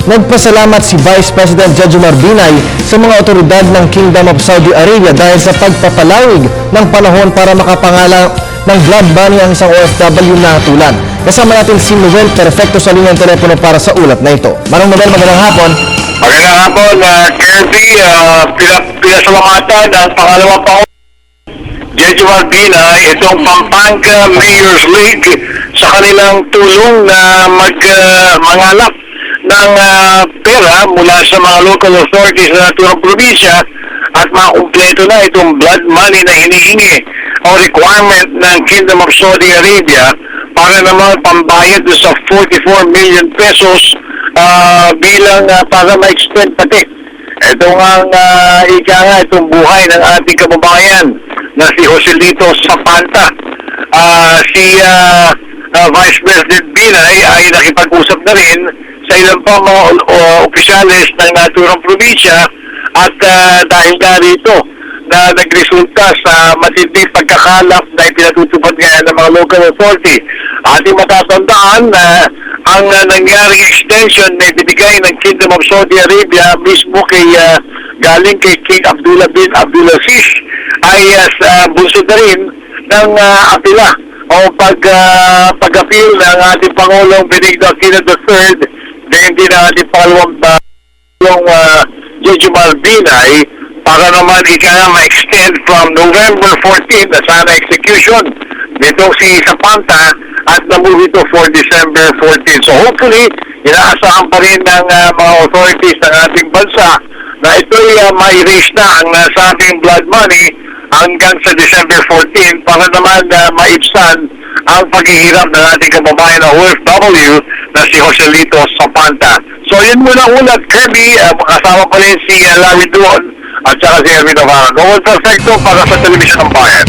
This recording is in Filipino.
Nagpasalamat si Vice President Jejomar Binay sa mga otoridad ng Kingdom of Saudi Arabia dahil sa pagpapalawig ng panahon para makapangalan ng blood money ang isang OFW na natulan. Kasama natin si Noel Perfecto sa linyang telepono para sa ulat na ito. Manong Noel, magandang hapon. Magandang hapon, Kirby. Pinasalamatan ang pangalawang Pangulo Jejomar Binay, itong Pampanga Mayor's League sa kanilang tulong na mangalap ng pera mula sa mga local authorities na naturang probinsya at makumpleto na itong blood money na hinihingi o requirement ng Kingdom of Saudi Arabia para naman pambayad sa 44 million pesos bilang para ma-extend pati. Ito ang ika nga itong buhay ng ating kababayan na si Joselito Zapanta. Si Vice President Binay ay nakipag-usap na rin sa ilang pang mga opisyalis ng naturang probinsya at dahil nga rito na nagresulta sa matinding pagkakalap na ipinatutupad ngayon ng mga local authority. Ating matatandaan na ang nangyaring extension na ibinigay ng Kingdom of Saudi Arabia mismo galing kay King Abdullah bin Abdulaziz ay bunsod na rin ng apila o pag-appeal ng ating Pangulong Benigno Aquino III dahil din ang ating pangalawang Jejomar Binay para naman ma-extend from November 14 na sana execution nitong si Zapanta at na-move ito for December 14. So hopefully, inaasahan pa rin ng mga authorities ng ating bansa na ito'y ma-erase na ang nasabing blood money hanggang sa December 14 para naman maibsan ang paghihirap ng ating kababayan na OFW na si Joselito Zapanta. So yun muna ulat, Kirby, kasama pa rin si Larry Duon at saka si Erwin Navarro. Noel Perfecto para sa Telebisyon ng Bayan.